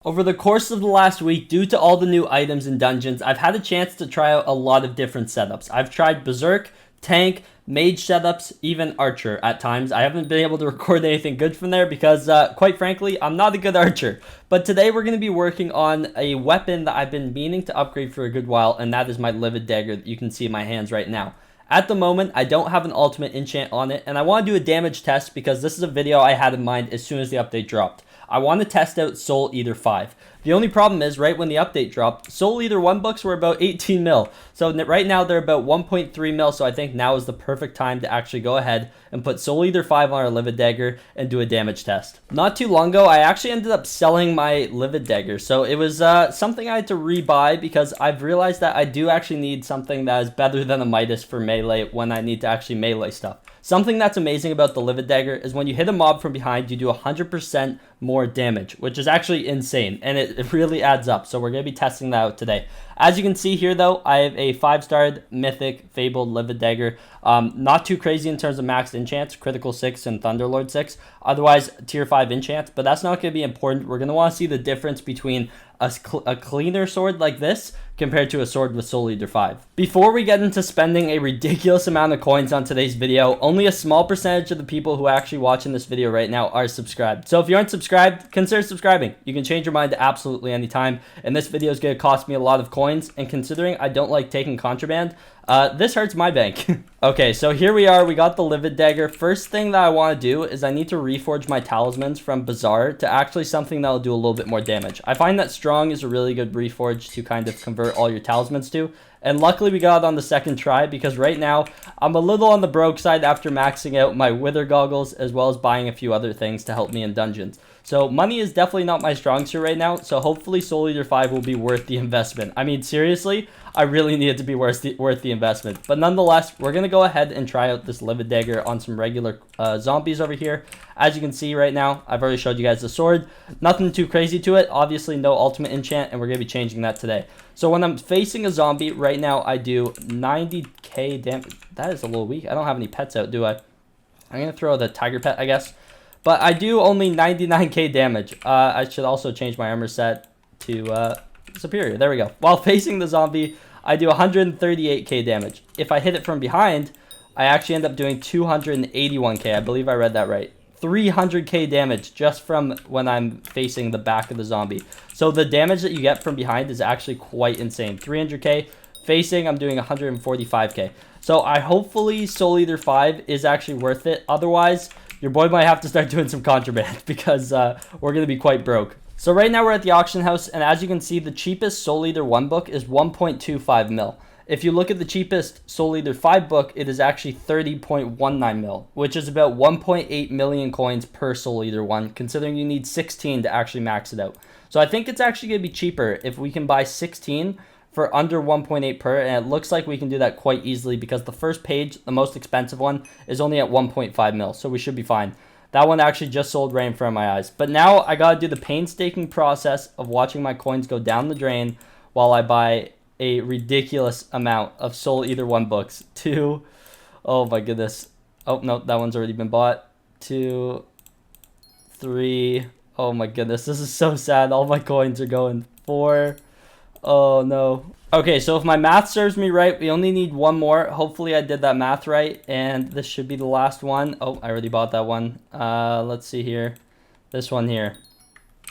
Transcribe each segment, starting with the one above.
Over the course of the last week, due to all the new items and dungeons, I've had a chance to try out a lot of different setups. I've tried Berserk, Tank, Mage setups, even Archer at times. I haven't been able to record anything good from there because, quite frankly, I'm not a good Archer. But today we're going to be working on a weapon that I've been meaning to upgrade for a good while, and that is my Livid Dagger that you can see in my hands right now. At the moment, I don't have an ultimate enchant on it, and I want to do a damage test because this is a video I had in mind as soon as the update dropped. I want to test out Soul Eater 5. The only problem is, right when the update dropped, Soul Eater 1 books were about 18 mil. So right now they're about 1.3 mil, so I think now is the perfect time to actually go ahead and put Soul Eater 5 on our Livid Dagger and do a damage test. Not too long ago, I actually ended up selling my Livid Dagger. So it was something I had to rebuy because I've realized that I do actually need something that is better than a Midas for melee when I need to actually melee stuff. Something that's amazing about the Livid Dagger is when you hit a mob from behind, you do 100% more damage, which is actually insane, and it really adds up. So we're going to be testing that out today. As you can see here, though, I have a 5-starred Mythic Fabled Livid Dagger. Not too crazy in terms of maxed enchants, Critical 6 and Thunderlord 6. Otherwise, Tier 5 enchants, but that's not going to be important. We're going to want to see the difference between a cleaner sword like this compared to a sword with Soul Eater 5. Before we get into spending a ridiculous amount of coins on today's video, only a small percentage of the people who are actually watching this video right now are subscribed. So if you aren't subscribed, consider subscribing. You can change your mind at absolutely any time, and this video is going to cost me a lot of coins, and considering I don't like taking contraband, this hurts my bank. Okay, so here we are. We got the Livid Dagger. First thing that I want to do is I need to reforge my talismans from Bazaar to actually something that will do a little bit more damage. I find that Strong is a really good reforge to kind of convert all your talismans to. And luckily we got it on the second try because right now I'm a little on the broke side after maxing out my Wither Goggles as well as buying a few other things to help me in dungeons. So money is definitely not my strong suit right now, so hopefully Soul Eater 5 will be worth the investment. I mean, seriously, I really need it to be worth the investment. But nonetheless, we're going to go ahead and try out this Livid Dagger on some regular zombies over here. As you can see right now, I've already showed you guys the sword. Nothing too crazy to it. Obviously, no ultimate enchant, and we're going to be changing that today. So when I'm facing a zombie, right now I do 90k damage. That is a little weak. I don't have any pets out, do I? I'm going to throw the tiger pet, I guess. But I do only 99k damage. I should also change my armor set to superior. There we go. While facing the zombie, I do 138k damage. If I hit it from behind, I actually end up doing 281k. I believe I read that right. 300k damage just from when I'm facing the back of the zombie. So the damage that you get from behind is actually quite insane. 300k. Facing, I'm doing 145k. So I hopefully Soul Eater 5 is actually worth it. Otherwise, your boy might have to start doing some contraband because we're going to be quite broke. So right now we're at the auction house, and as you can see, the cheapest Soul Eater 1 book is 1.25 mil. If you look at the cheapest Soul Eater 5 book, it is actually 30.19 mil, which is about 1.8 million coins per Soul Eater 1, considering you need 16 to actually max it out. So I think it's actually going to be cheaper if we can buy 16 for under 1.8 per, and it looks like we can do that quite easily because the first page, the most expensive one, is only at 1.5 mil, so we should be fine. That one actually just sold right in front of my eyes. But now I gotta do the painstaking process of watching my coins go down the drain while I buy a ridiculous amount of Soul Eater 1 books. 2, oh my goodness. Oh no, that one's already been bought. 2, 3, oh my goodness, this is so sad. All my coins are going. 4, oh no. Okay, so if my math serves me right, we only need one more. Hopefully I did that math right, and this should be the last one. Oh, I already bought that one. Let's see here. This one here.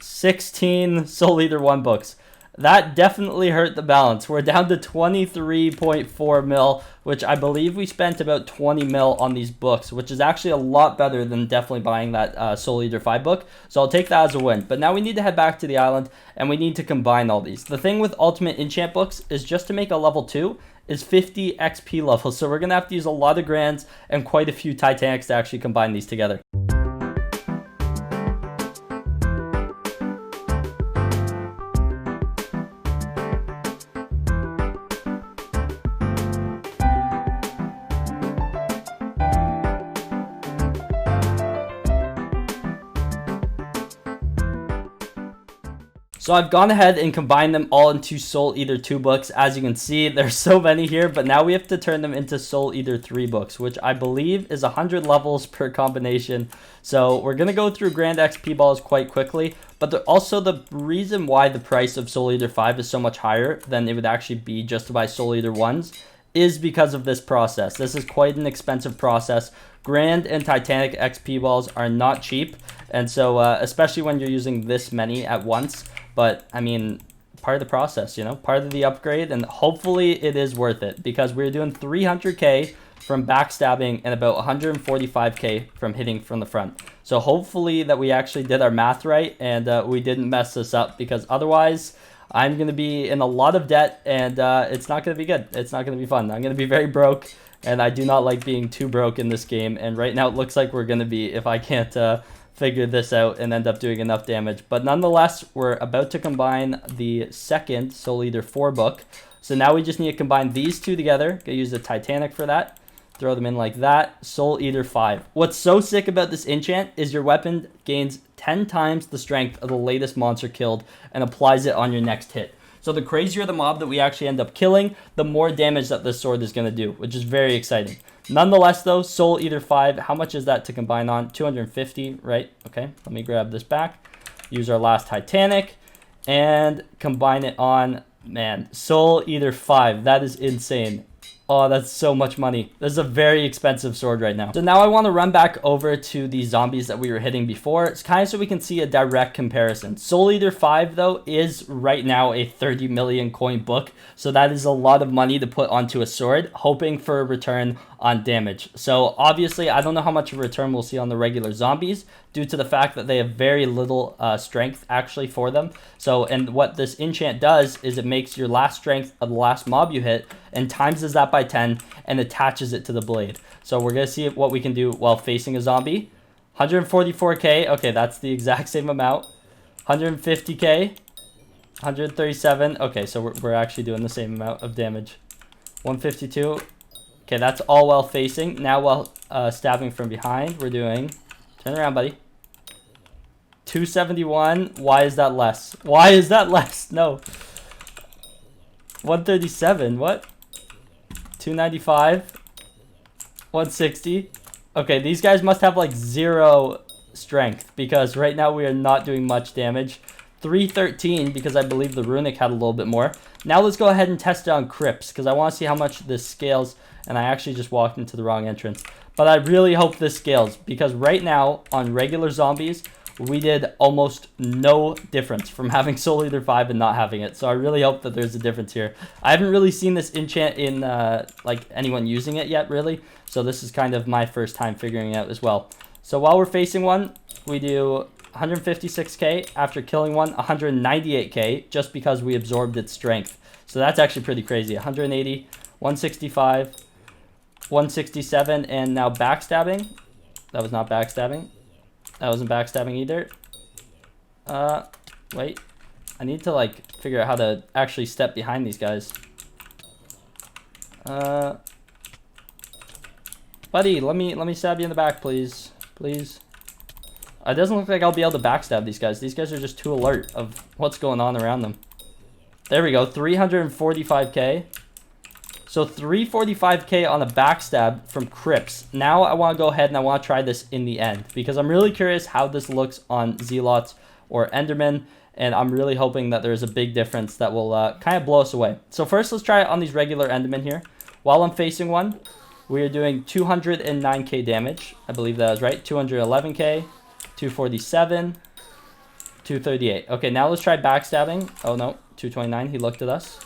16 Soul Eater 1 books. That definitely hurt the balance. We're down to 23.4 mil, which I believe we spent about 20 mil on these books, which is actually a lot better than definitely buying that Soul Eater 5 book. So I'll take that as a win. But now we need to head back to the island, and we need to combine all these. The thing with Ultimate Enchant books is just to make a level 2 is 50 XP levels. So we're going to have to use a lot of Grands and quite a few Titanics to actually combine these together. So I've gone ahead and combined them all into Soul Eater 2 books. As you can see, there's so many here, but now we have to turn them into Soul Eater 3 books, which I believe is 100 levels per combination. So we're going to go through Grand XP balls quite quickly, but also the reason why the price of Soul Eater 5 is so much higher than it would actually be just to buy Soul Eater 1s is because of this process. This is quite an expensive process. Grand and Titanic XP balls are not cheap, and so especially when you're using this many at once. But I mean, part of the process, you know, part of the upgrade, and hopefully it is worth it, because we're doing 300k from backstabbing and about 145k from hitting from the front. So hopefully that we actually did our math right, and we didn't mess this up, because otherwise I'm going to be in a lot of debt, and it's not going to be good. It's not going to be fun. I'm going to be very broke, and I do not like being too broke in this game. And right now it looks like we're going to be, if I can't figure this out and end up doing enough damage. But nonetheless, we're about to combine the second Soul Eater 4 book. So now we just need to combine these two together. Gonna use the Titanic for that. Throw them in like that. Soul Eater 5. What's so sick about this enchant is your weapon gains 10 times the strength of the latest monster killed and applies it on your next hit. So the crazier the mob that we actually end up killing, the more damage that this sword is going to do, which is very exciting. Nonetheless, though, Soul Eater 5, how much is that to combine on? 250, right? Okay, let me grab this back. Use our last Titanic and combine it on, man, Soul Eater 5. That is insane. Oh, that's so much money. This is a very expensive sword right now. So now I want to run back over to the zombies that we were hitting before. It's kind of so we can see a direct comparison. Soul Eater 5, though, is right now a 30 million coin book. So that is a lot of money to put onto a sword, hoping for a return on damage. So obviously, I don't know how much of a return we'll see on the regular zombies due to the fact that they have very little strength actually for them. So, and what this enchant does is it makes your last strength of the last mob you hit and times that by 10 and attaches it to the blade. So we're going to see what we can do while facing a zombie. 144k. Okay, that's the exact same amount. 150k. 137. Okay, so we're actually doing the same amount of damage. 152. Okay, that's all while facing. Now while stabbing from behind, we're doing... Turn around, buddy. 271. Why is that less? Why is that less? No. 137. What? 295. 160. Okay, these guys must have like 0 strength, because right now we are not doing much damage. 313, because I believe the runic had a little bit more. Now let's go ahead and test it on crypts, because I want to see how much this scales. And I actually just walked into the wrong entrance. But I really hope this scales, because right now on regular zombies, we did almost no difference from having Soul Eater 5 and not having it. So I really hope that there's a difference here. I haven't really seen this enchant in like anyone using it yet, really. So this is kind of my first time figuring it out as well. So while we're facing one, we do 156k. After killing one, 198k, just because we absorbed its strength. So that's actually pretty crazy. 180, 165, 167, and now backstabbing. That was not backstabbing. That wasn't backstabbing either. Wait. I need to like figure out how to actually step behind these guys. Buddy, let me stab you in the back, please. Please. It doesn't look like I'll be able to backstab these guys. These guys are just too alert of what's going on around them. There we go. 345k. So 345k on a backstab from crypts. Now I want to go ahead and I want to try this in the end, because I'm really curious how this looks on Zealots or Enderman, and I'm really hoping that there's a big difference that will kind of blow us away. So first, let's try it on these regular Endermen here. While I'm facing one, we are doing 209k damage. I believe that was right. 211k, 247, 238. Okay, now let's try backstabbing. Oh no, 229. He looked at us.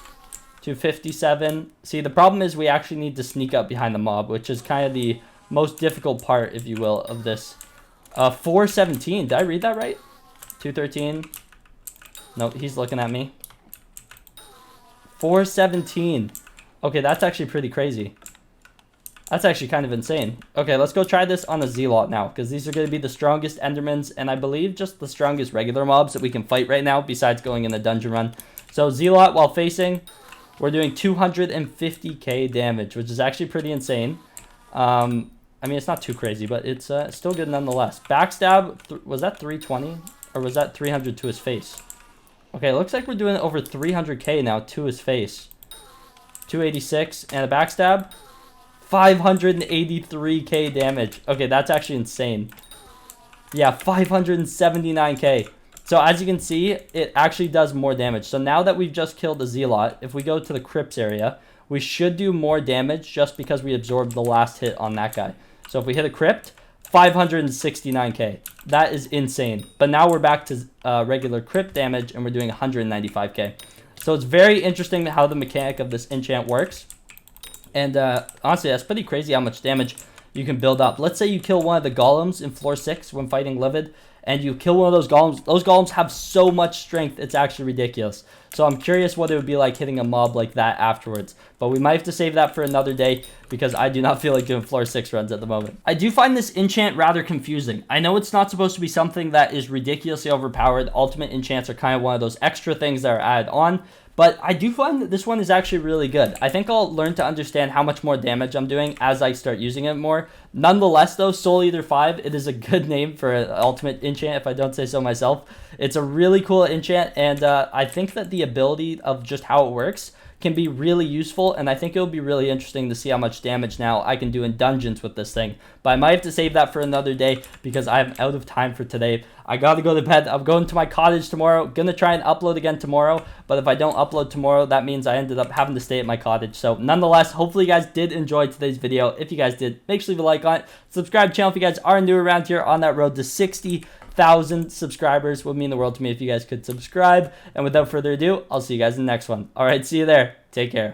257. See, the problem is we actually need to sneak up behind the mob, which is kind of the most difficult part, if you will, of this. 417. Did I read that right? 213. Nope, he's looking at me. 417. Okay, that's actually pretty crazy. That's actually kind of insane. Okay, let's go try this on a Zealot now, because these are going to be the strongest Endermans, and I believe just the strongest regular mobs that we can fight right now, besides going in a dungeon run. So Zealot, while facing, we're doing 250k damage, which is actually pretty insane. I mean, it's not too crazy, but it's still good nonetheless. Backstab, was that 320? Or was that 300 to his face? Okay, looks like we're doing over 300k now to his face. 286 and a backstab. 583k damage. Okay, that's actually insane. Yeah, 579k. So as you can see, it actually does more damage. So now that we've just killed the Zealot, if we go to the Crypts area, we should do more damage just because we absorbed the last hit on that guy. So if we hit a Crypt, 569k. That is insane. But now we're back to regular Crypt damage and we're doing 195k. So it's very interesting how the mechanic of this enchant works. And honestly, that's pretty crazy how much damage you can build up. Let's say you kill one of the golems in floor 6 when fighting Livid, and you kill one of those golems. Those golems have so much strength, it's actually ridiculous. So I'm curious what it would be like hitting a mob like that afterwards. But we might have to save that for another day because I do not feel like doing floor 6 runs at the moment. I do find this enchant rather confusing. I know it's not supposed to be something that is ridiculously overpowered. Ultimate enchants are kind of one of those extra things that are added on. But I do find that this one is actually really good. I think I'll learn to understand how much more damage I'm doing as I start using it more. Nonetheless, though, Soul Eater 5, it is a good name for an ultimate enchant, if I don't say so myself. It's a really cool enchant, and I think that the ability of just how it works can be really useful, and I think it'll be really interesting to see how much damage now I can do in dungeons with this thing. But I might have to save that for another day because I'm out of time for today. I gotta go to bed. I'm going to my cottage tomorrow. Gonna try and upload again tomorrow, but if I don't upload tomorrow, that means I ended up having to stay at my cottage. So nonetheless, hopefully you guys did enjoy today's video. If you guys did, make sure to leave a like on it. Subscribe to the channel if you guys are new around here on that road to 60,000 subscribers. Would mean the world to me if you guys could subscribe. And without further ado, I'll see you guys in the next one. All right, see you there. Take care.